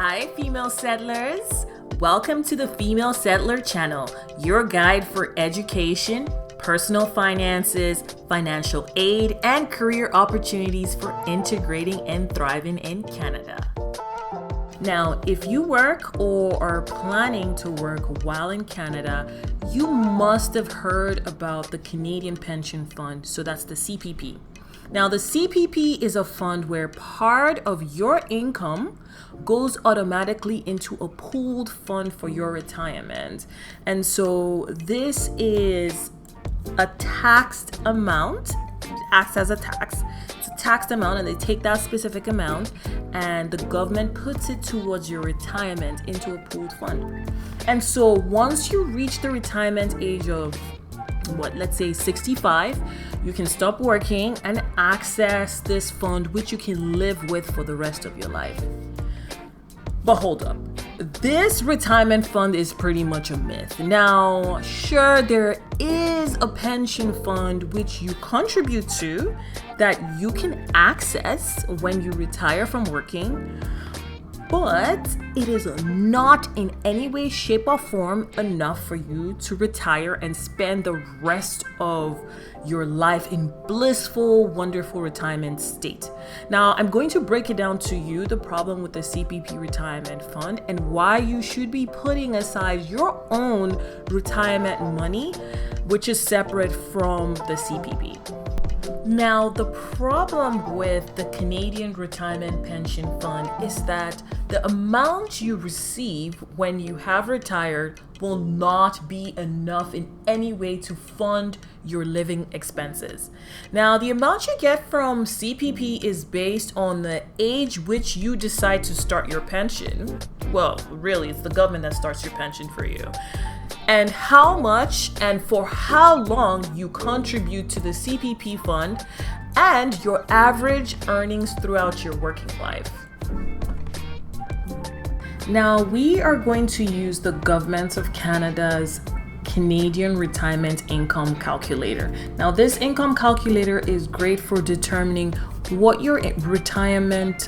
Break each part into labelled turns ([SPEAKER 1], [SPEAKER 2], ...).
[SPEAKER 1] Hi, female settlers. Welcome to the Female Settler channel, your guide for education, personal finances, financial aid, and career opportunities for integrating and thriving in Canada. Now, if you work or are planning to work while in Canada, you must have heard about the Canadian Pension Fund, so that's the CPP. Now, the CPP is a fund where part of your income goes automatically into a pooled fund for your retirement. And so this is a taxed amount, it acts as a tax. It's a taxed amount, and they take that specific amount and the government puts it towards your retirement into a pooled fund. And so once you reach the retirement age of let's say 65, you can stop working and access this fund, which you can live with for the rest of your life. But hold up, this retirement fund is pretty much a myth. Now, sure, there is a pension fund which you contribute to that you can access when you retire from working, but it is not in any way, shape, or form enough for you to retire and spend the rest of your life in blissful, wonderful retirement state. Now, I'm going to break it down to you, the problem with the CPP retirement fund and why you should be putting aside your own retirement money, which is separate from the CPP. Now, the problem with the Canadian Retirement Pension Fund is that the amount you receive when you have retired will not be enough in any way to fund your living expenses. Now, the amount you get from CPP is based on the age which you decide to start your pension. Well, really, it's the government that starts your pension for you. And how much and for how long you contribute to the CPP fund and your average earnings throughout your working life. Now, we are going to use the Government of Canada's Canadian Retirement Income Calculator. Now, this income calculator is great for determining what your retirement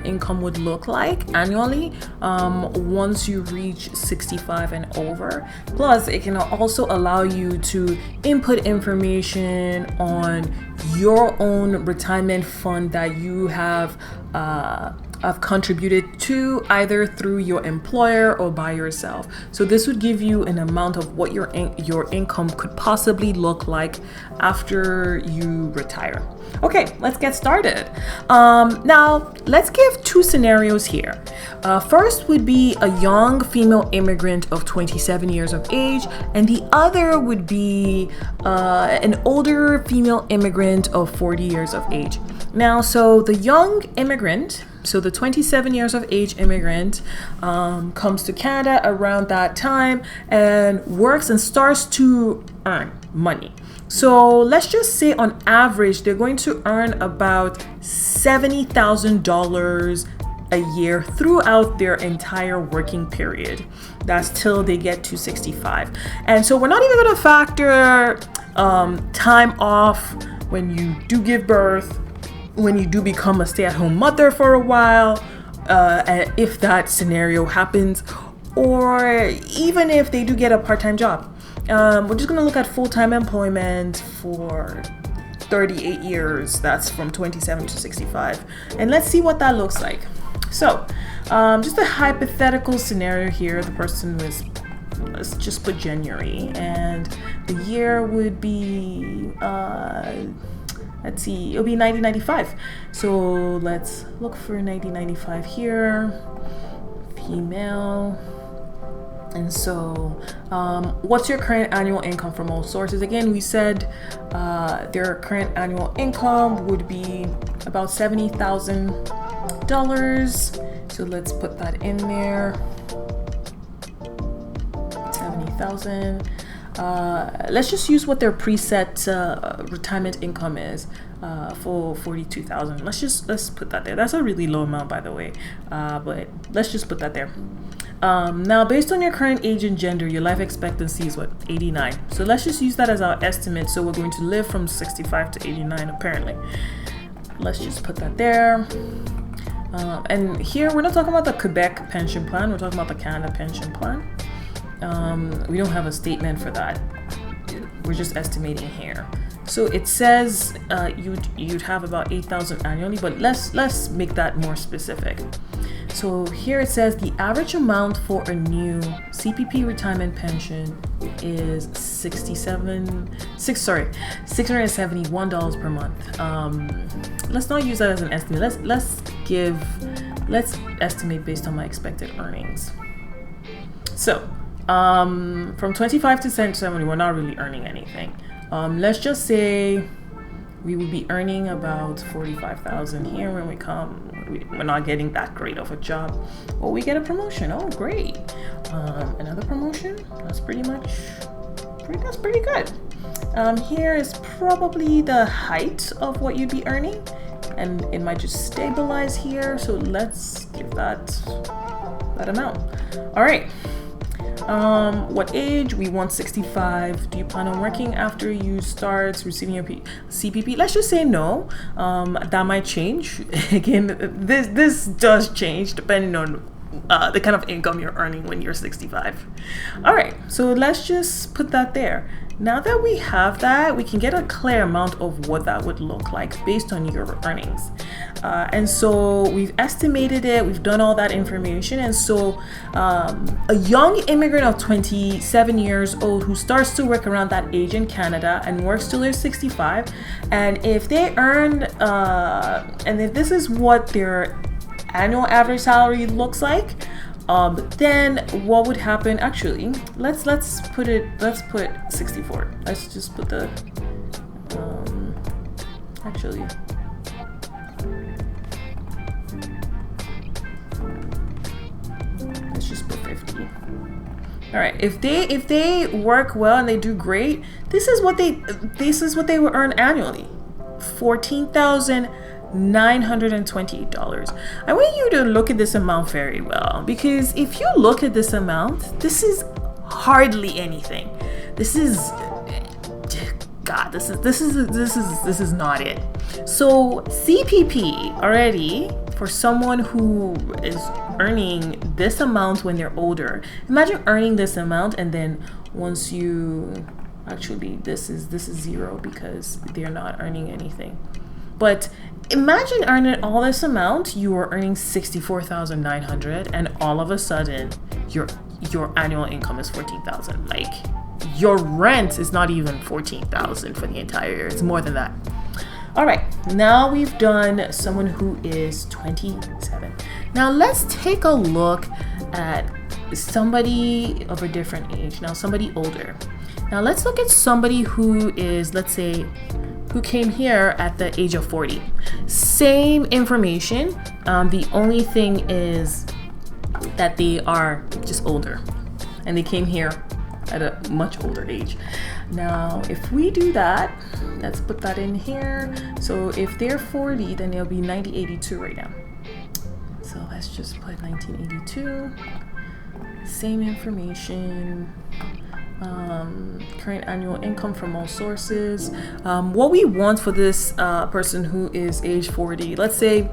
[SPEAKER 1] income would look like annually once you reach 65 and over. Plus, it can also allow you to input information on your own retirement fund that you have contributed to either through your employer or by yourself. So this would give you an amount of what your income could possibly look like after you retire. Okay, let's get started. Now, let's give two scenarios here. First would be a young female immigrant of 27 years of age, and the other would be an older female immigrant of 40 years of age. Now, so the young immigrant, so the 27 years of age immigrant comes to Canada around that time and works and starts to earn money. So let's just say on average, they're going to earn about $70,000 a year throughout their entire working period. That's till they get to 65. And so we're not even going to factor time off when you do give birth, when you do become a stay-at-home mother for a while, if that scenario happens, or even if they do get a part-time job. We're just going to look at full-time employment for 38 years. That's from 27 to 65. And let's see what that looks like. So, just a hypothetical scenario here. The person was, let's just put January, and the year would be, let's see, it'll be 1995. So let's look for 1995 here. Female. And so, what's your current annual income from all sources? Again, we said their current annual income would be about $70,000. So let's put that in there. 70,000. Let's just use what their preset retirement income is for 42,000. Let's put that there. That's a really low amount, by the way, but let's just put that there. Now, based on your current age and gender, your life expectancy is 89. So let's just use that as our estimate. So we're going to live from 65 to 89 apparently. Let's just put that there. And here we're not talking about the Quebec pension plan, we're talking about the Canada pension plan. We don't have a statement for that. We're just estimating here. So it says you'd have about 8,000 annually, but let's make that more specific. So here it says the average amount for a new CPP retirement pension is $671 per month. Let's not use that as an estimate. Let's estimate based on my expected earnings. So from 25 to 70, we're not really earning anything. Let's just say we would be earning about 45,000 here when we come. We're not getting that great of a job. Or we get a promotion. Oh, great. Another promotion. That's pretty good. Here is probably the height of what you'd be earning, and it might just stabilize here. So let's give that amount. All right. What age? We want 65. Do you plan on working after you start receiving your CPP? Let's just say no. That might change. Again, this does change depending on the kind of income you're earning when you're 65. All right, so let's just put that there. Now that we have that, we can get a clear amount of what that would look like based on your earnings. And so we've estimated it, we've done all that information. And so a young immigrant of 27 years old who starts to work around that age in Canada and works till they're 65, and if they earn, and if this is what their annual average salary looks like, then what would happen? Actually, let's put 64. Let's just put the actually let's just put 50. All right, if they work well and they do great, this is what they will earn annually. $14,928. I want you to look at this amount very well, because if you look at this amount, this is hardly anything. This is God. This is not it. So CPP already, for someone who is earning this amount when they're older, imagine earning this amount and then once you actually this is zero because they're not earning anything. But imagine earning all this amount, you are earning 64,900, and all of a sudden your annual income is 14,000. Like, your rent is not even 14,000 for the entire year. It's more than that. All right, now we've done someone who is 27. Now let's take a look at somebody of a different age. Now somebody older. Now let's look at somebody who is, let's say, who came here at the age of 40. Same information. The only thing is that they are just older and they came here at a much older age. Now, if we do that, let's put that in here. So if they're 40, then they'll be 1982 right now. So let's just put 1982. Same information. Current annual income from all sources. What we want for this person who is age 40, let's say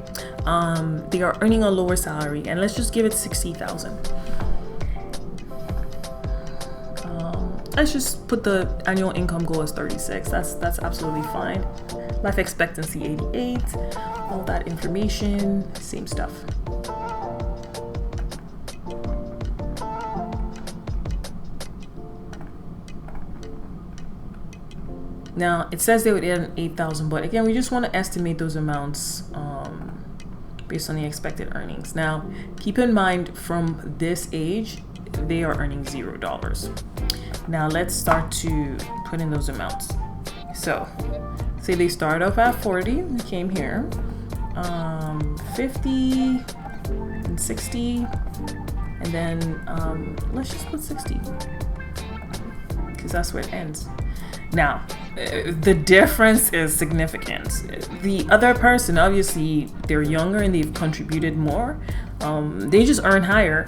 [SPEAKER 1] they are earning a lower salary, and let's just give it 60,000. Let's just put the annual income goal as 36. That's absolutely fine. Life expectancy 88. All that information, same stuff. Now it says they would earn 8,000, but again, we just want to estimate those amounts based on the expected earnings. Now, keep in mind, from this age, they are earning $0. Now let's start to put in those amounts. So, say they start off at 40, they came here, 50 and 60, and then let's just put 60, because that's where it ends. Now, the difference is significant. The other person, obviously, they're younger and they've contributed more. They just earn higher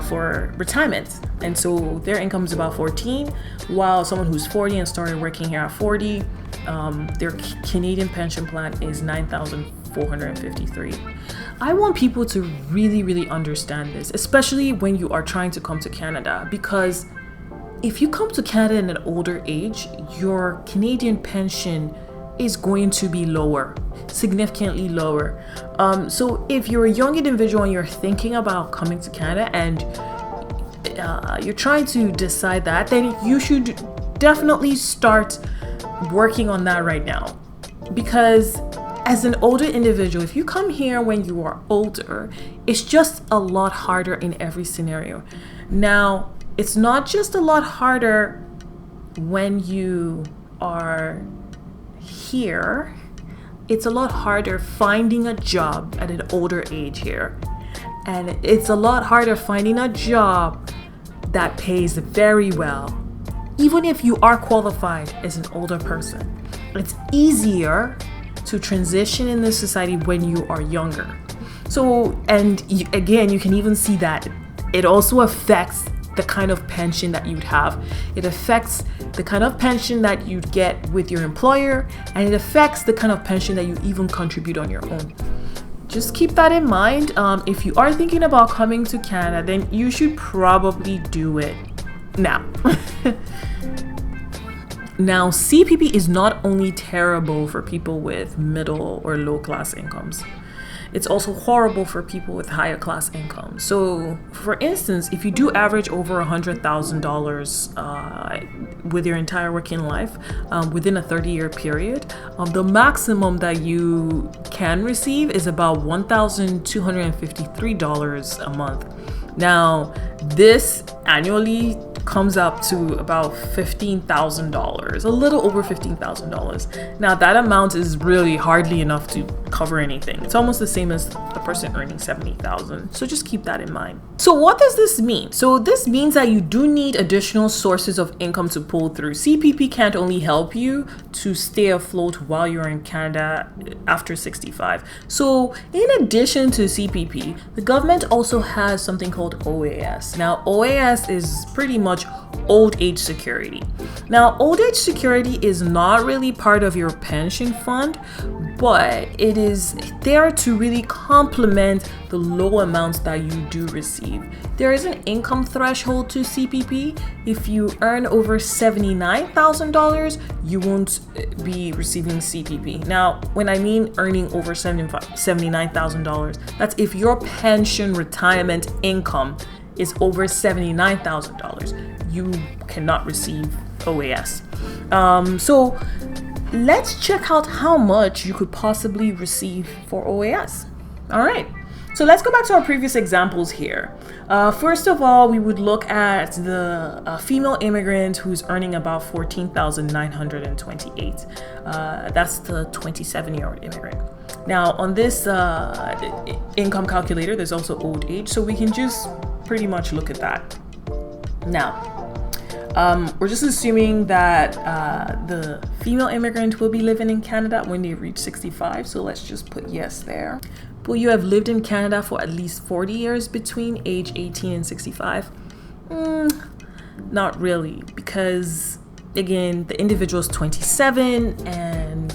[SPEAKER 1] for retirement. And so their income is about 14, while someone who's 40 and started working here at 40, their Canadian pension plan is $9,400. $8,453. I want people to really understand this, especially when you are trying to come to Canada, because if you come to Canada in an older age, your Canadian pension is going to be lower, significantly lower. So if you're a young individual and you're thinking about coming to Canada and you're trying to decide that, then you should definitely start working on that right now. Because as an older individual, if you come here when you are older, it's just a lot harder in every scenario. Now, it's not just a lot harder when you are here, it's a lot harder finding a job at an older age here. And it's a lot harder finding a job that pays very well, even if you are qualified as an older person. It's easier to transition in this society when you are younger. So, and again, you can even see that it also affects the kind of pension that you'd have. It affects the kind of pension that you'd get with your employer, and it affects the kind of pension that you even contribute on your own. Just keep that in mind. If you are thinking about coming to Canada, then you should probably do it now. Now, CPP is not only terrible for people with middle or low class incomes, it's also horrible for people with higher class incomes. So, for instance, if you do average over $100,000 with your entire working life within a 30-year period, the maximum that you can receive is about $1,253 a month. Now, this annually comes up to about $15,000, a little over $15,000. Now, that amount is really hardly enough to cover anything. It's almost the same as a person earning $70,000. So just keep that in mind. So what does this mean? So this means that you do need additional sources of income to pull through. CPP can't only help you to stay afloat while you're in Canada after 65. So in addition to CPP, the government also has something called OAS. Now, OAS is pretty much old age security. Now, old age security is not really part of your pension fund, but it is there to really complement the low amounts that you do receive. There is an income threshold to CPP. If you earn over $79,000, you won't be receiving CPP. Now, when I mean earning over $79,000, that's if your pension retirement income is over $79,000, you cannot receive OAS. So let's check out how much you could possibly receive for OAS. All right, so let's go back to our previous examples here. First of all, we would look at the female immigrant who's earning about $14,928. That's the 27-year-old immigrant. Now, on this income calculator, there's also old age, so we can just pretty much look at that. Now, we're just assuming that the female immigrant will be living in Canada when they reach 65, so let's just put yes there. Will you have lived in Canada for at least 40 years between age 18 and 65? Not really, because again, the individual is 27 and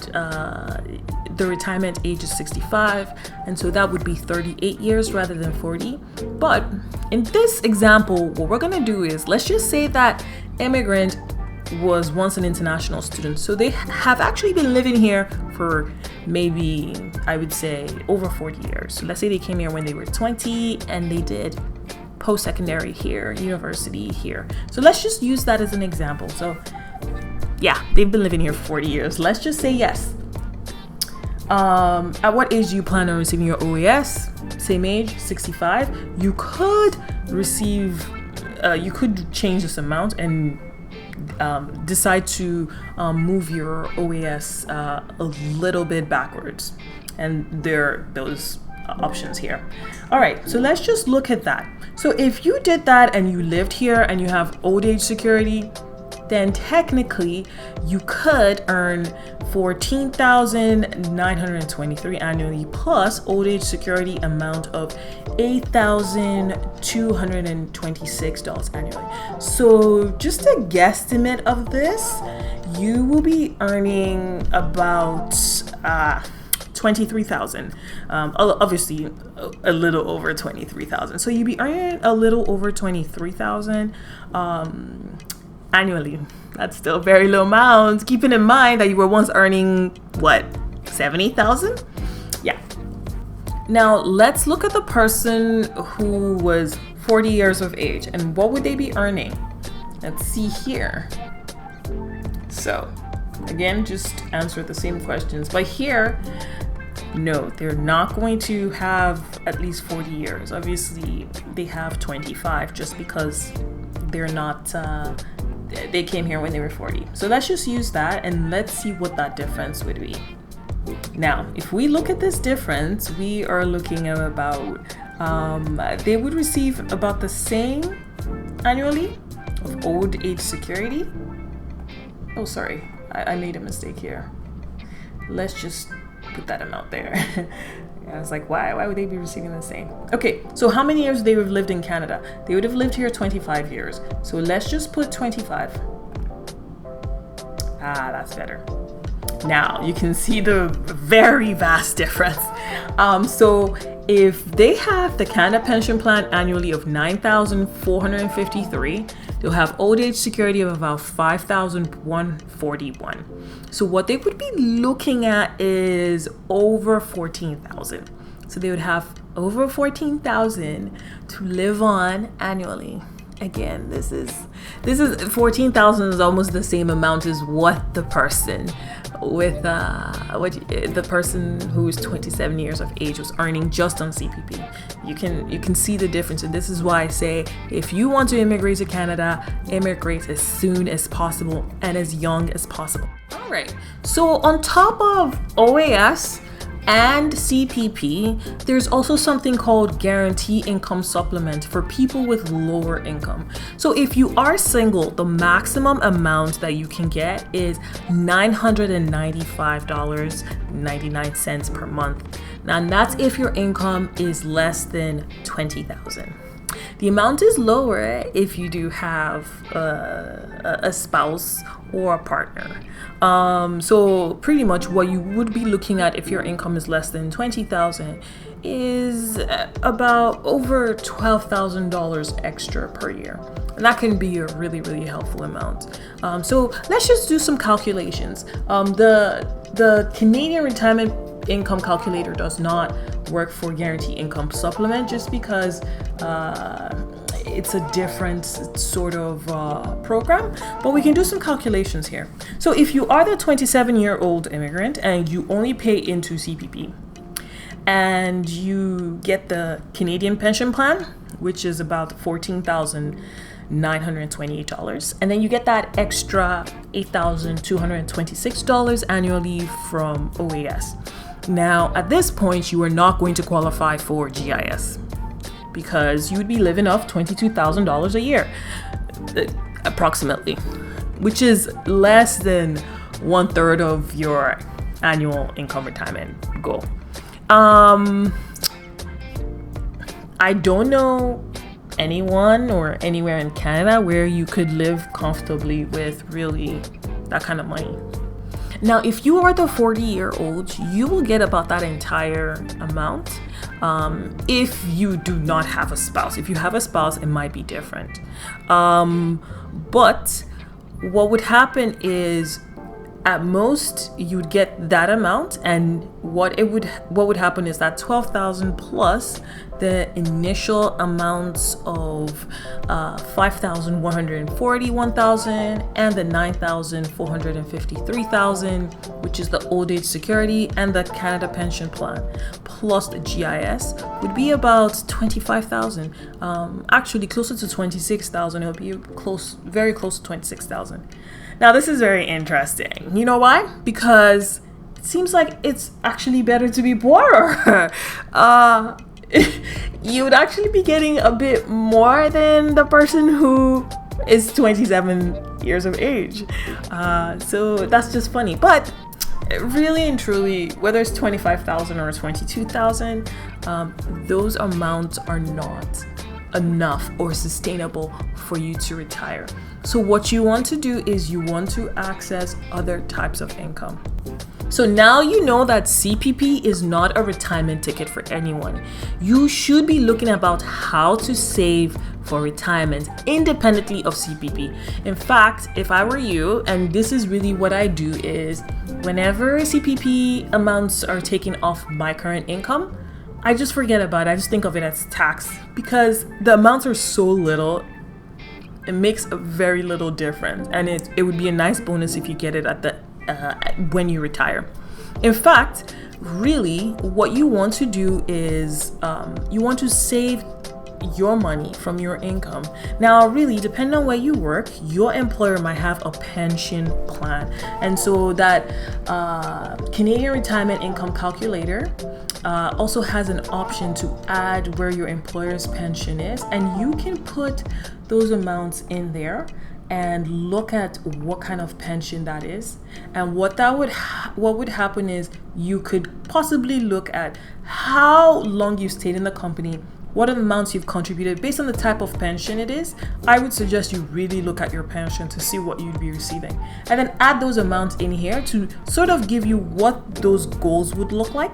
[SPEAKER 1] the retirement age is 65, and so that would be 38 years rather than 40. But in this example, what we're gonna do is, let's just say that immigrant was once an international student, so they have actually been living here for maybe, I would say, over 40 years. So let's say they came here when they were 20 and they did post-secondary here, university here. So let's just use that as an example. So yeah, they've been living here for 40 years. Let's just say yes. At what age do you plan on receiving your OAS? Same age, 65. You could receive, you could change this amount and decide to move your OAS a little bit backwards. And there are those options here. All right, so let's just look at that. So if you did that and you lived here and you have old age security, then technically you could earn $14,923 annually plus old age security amount of $8,226 annually. So just a guesstimate of this, you will be earning about 23,000. Obviously a little over 23,000. So you'd be earning a little over 23,000 annually. That's still a very low amount, keeping in mind that you were once earning what, 70,000? Yeah. Now let's look at the person who was 40 years of age, and what would they be earning? Let's see here. So again, just answer the same questions. But here, no, they're not going to have at least 40 years. Obviously, they have 25 just because they're not, they came here when they were 40. So let's just use that and let's see what that difference would be. Now, if we look at this difference, we are looking at about, they would receive about the same annually of old age security. Oh, sorry, I made a mistake here. Let's just put that amount there. I was like, why would they be receiving the same? Okay, so how many years they would have lived in Canada? They would have lived here 25 years. So let's just put 25. That's better. Now you can see the very vast difference. So if they have the Canada Pension Plan annually of $9,453, they'll have old age security of about $5,141. So what they would be looking at is over 14,000. So they would have over 14,000 to live on annually. Again, this is 14,000 is almost the same amount as what the person with the person who's 27 years of age was earning just on CPP. You can see the difference, and this is why I say if you want to immigrate to Canada, immigrate as soon as possible and as young as possible. All right. So on top of OAS and CPP, there's also something called guarantee income supplement for people with lower income. So if you are single, the maximum amount that you can get is $995.99 per month. Now that's if your income is less than 20,000. The amount is lower if you do have a spouse or a partner. So pretty much what you would be looking at if your income is less than 20,000 is about over $12,000 extra per year. And that can be a really, really helpful amount. So let's just do some calculations. The Canadian Retirement Income Calculator does not work for Guarantee Income Supplement just because it's a different sort of program, but we can do some calculations here. So if you are the 27-year-old immigrant and you only pay into CPP and you get the Canadian Pension Plan, which is about $14,928, and then you get that extra $8,226 annually from OAS. Now, at this point, you are not going to qualify for GIS because you would be living off $22,000 a year, approximately, which is less than 1/3 of your annual income retirement goal. I don't know anyone or anywhere in Canada where you could live comfortably with really that kind of money. Now, if you are the 40-year-old, you will get about that entire amount if you do not have a spouse. If you have a spouse, it might be different. But what would happen is at most you'd get that amount, and what would happen is that 12,000 plus the initial amounts of 5,141,000 and the 9,453,000, which is the old age security and the Canada Pension Plan, plus the GIS would be about 25,000. Actually closer to 26,000. It'll be very close to 26,000. Now this is very interesting. You know why? Because it seems like it's actually better to be poorer. You would actually be getting a bit more than the person who is 27 years of age. So that's just funny. But really and truly, whether it's 25,000 or 22,000, those amounts are not enough or sustainable for you to retire. So what you want to do is you want to access other types of income. So now you know that CPP is not a retirement ticket for anyone. You should be looking about how to save for retirement independently of CPP. In fact, if I were you, and this is really what I do, is whenever CPP amounts are taken off my current income, I just forget about it. I just think of it as tax because the amounts are so little. It makes a very little difference, and it would be a nice bonus if you get it at the when you retire. In fact, really, what you want to do is you want to save your money from your income. Now, really, depending on where you work, your employer might have a pension plan, and so that Canadian Retirement Income Calculator also has an option to add where your employer's pension is, and you can put those amounts in there and look at what kind of pension that is. And what would happen is you could possibly look at how long you stayed in the company, what are the amounts you've contributed based on the type of pension it is. I would suggest you really look at your pension to see what you'd be receiving, and then add those amounts in here to sort of give you what those goals would look like.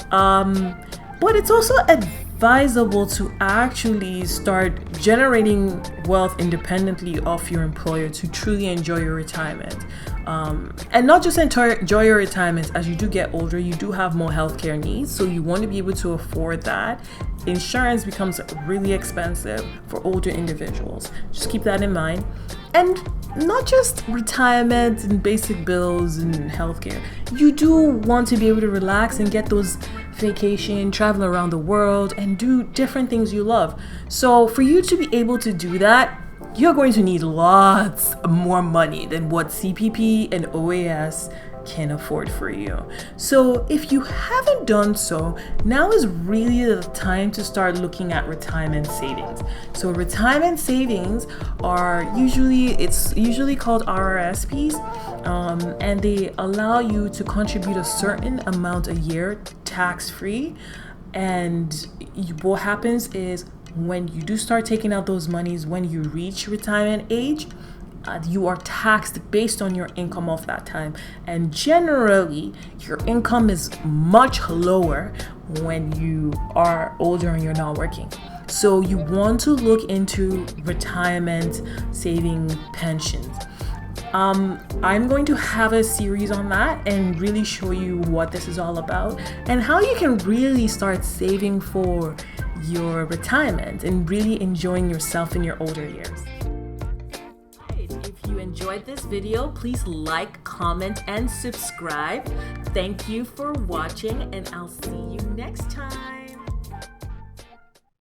[SPEAKER 1] But it's also advisable to actually start generating wealth independently of your employer to truly enjoy your retirement. And not just enjoy your retirement. As you do get older, you do have more healthcare needs, so you want to be able to afford that. Insurance becomes really expensive for older individuals. Just keep that in mind. And not just retirement and basic bills and healthcare. You do want to be able to relax and get those vacation, travel around the world, and do different things you love. So for you to be able to do that, you're going to need lots more money than what CPP and OAS can afford for you. So if you haven't done so, now is really the time to start looking at retirement savings. So retirement savings are usually called RRSPs, and they allow you to contribute a certain amount a year tax-free. And what happens is when you do start taking out those monies when you reach retirement age, you are taxed based on your income of that time, and generally your income is much lower when you are older and you're not working. So you want to look into retirement saving pensions. I'm going to have a series on that and really show you what this is all about and how you can really start saving for your retirement and really enjoying yourself in your older years. If you enjoyed this video, please like, comment, and subscribe. Thank you for watching, and I'll see you next time.